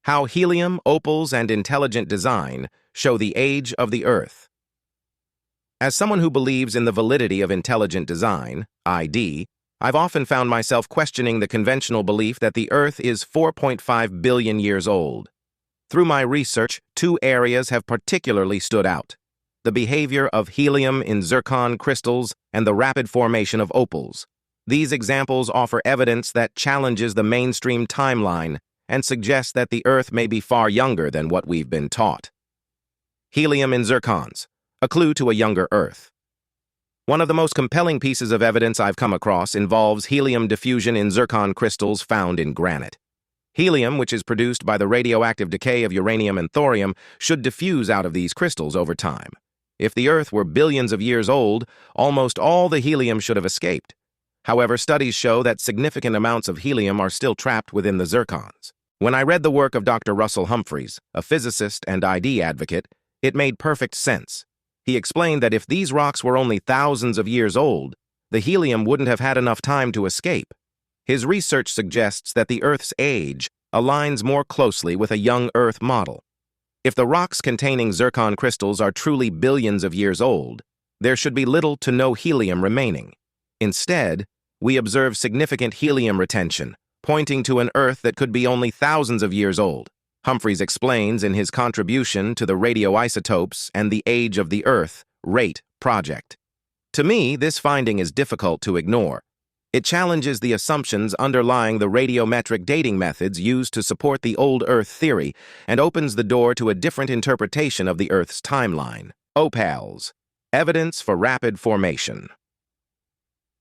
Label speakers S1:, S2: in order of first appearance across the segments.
S1: How helium, opals, and intelligent design show the age of the Earth. As someone who believes in the validity of intelligent design, ID, I've often found myself questioning the conventional belief that the Earth is 4.5 billion years old. Through my research, two areas have particularly stood out: the behavior of helium in zircon crystals and the rapid formation of opals. These examples offer evidence that challenges the mainstream timeline and suggests that the Earth may be far younger than what we've been taught. Helium in zircons, a clue to a younger Earth. One of the most compelling pieces of evidence I've come across involves helium diffusion in zircon crystals found in granite. Helium, which is produced by the radioactive decay of uranium and thorium, should diffuse out of these crystals over time. If the Earth were billions of years old, almost all the helium should have escaped. However, studies show that significant amounts of helium are still trapped within the zircons. When I read the work of Dr. Russell Humphreys, a physicist and ID advocate, it made perfect sense. He explained that if these rocks were only thousands of years old, the helium wouldn't have had enough time to escape. His research suggests that the Earth's age aligns more closely with a young Earth model. If the rocks containing zircon crystals are truly billions of years old, there should be little to no helium remaining. Instead, we observe significant helium retention, pointing to an Earth that could be only thousands of years old. Humphreys explains in his contribution to the Radioisotopes and the Age of the Earth (RATE) project. To me, this finding is difficult to ignore. It challenges the assumptions underlying the radiometric dating methods used to support the old Earth theory and opens the door to a different interpretation of the Earth's timeline. Opals, evidence for rapid formation.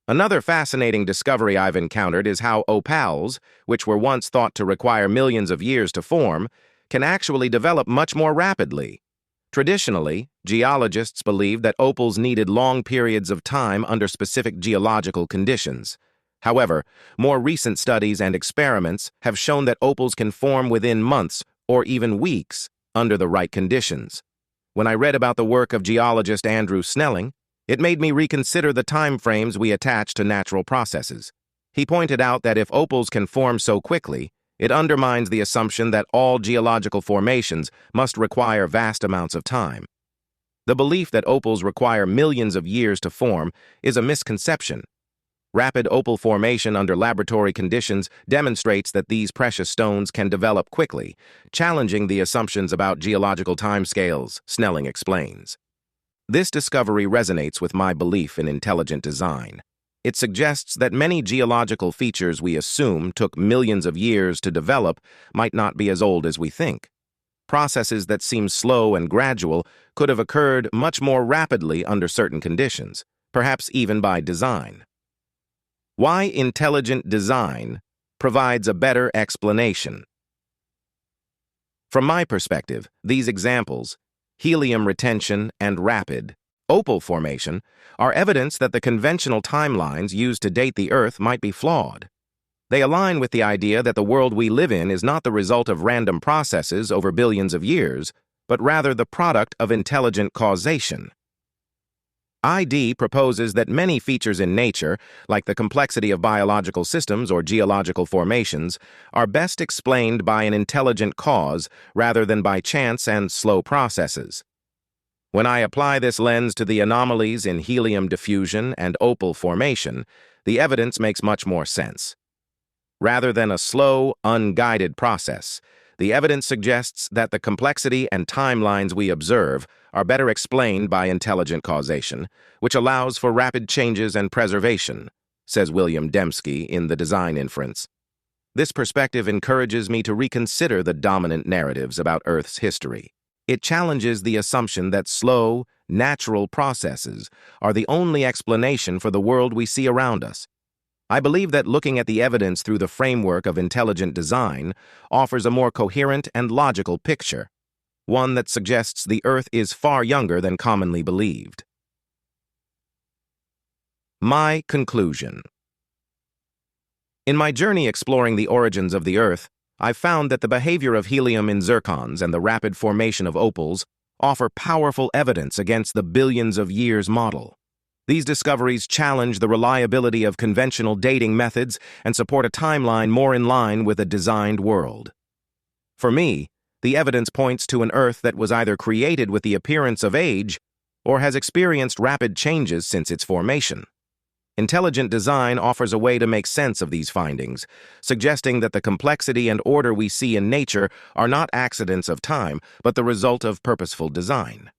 S1: Another fascinating discovery I've encountered is how opals, which were once thought to require millions of years to form, can actually develop much more rapidly. Traditionally, geologists believed that opals needed long periods of time under specific geological conditions. However, more recent studies and experiments have shown that opals can form within months or even weeks under the right conditions. When I read about the work of geologist Andrew Snelling, it made me reconsider the time frames we attach to natural processes. He pointed out that if opals can form so quickly, it undermines the assumption that all geological formations must require vast amounts of time. The belief that opals require millions of years to form is a misconception. Rapid opal formation under laboratory conditions demonstrates that these precious stones can develop quickly, challenging the assumptions about geological timescales, Snelling explains. This discovery resonates with my belief in intelligent design. It suggests that many geological features we assume took millions of years to develop might not be as old as we think. Processes that seem slow and gradual could have occurred much more rapidly under certain conditions, perhaps even by design. Why intelligent design provides a better explanation. From my perspective, these examples, helium retention and rapid opal formation, are evidence that the conventional timelines used to date the Earth might be flawed. They align with the idea that the world we live in is not the result of random processes over billions of years, but rather the product of intelligent causation. ID proposes that many features in nature, like the complexity of biological systems or geological formations, are best explained by an intelligent cause rather than by chance and slow processes. When I apply this lens to the anomalies in helium diffusion and opal formation, the evidence makes much more sense. Rather than a slow, unguided process, the evidence suggests that the complexity and timelines we observe are better explained by intelligent causation, which allows for rapid changes and preservation, says William Dembski in The Design Inference. This perspective encourages me to reconsider the dominant narratives about Earth's history. It challenges the assumption that slow, natural processes are the only explanation for the world we see around us. I believe that looking at the evidence through the framework of intelligent design offers a more coherent and logical picture, one that suggests the Earth is far younger than commonly believed. My conclusion. In my journey exploring the origins of the Earth, I've found that the behavior of helium in zircons and the rapid formation of opals offer powerful evidence against the billions of years model. These discoveries challenge the reliability of conventional dating methods and support a timeline more in line with a designed world. For me, the evidence points to an Earth that was either created with the appearance of age or has experienced rapid changes since its formation. Intelligent design offers a way to make sense of these findings, suggesting that the complexity and order we see in nature are not accidents of time, but the result of purposeful design.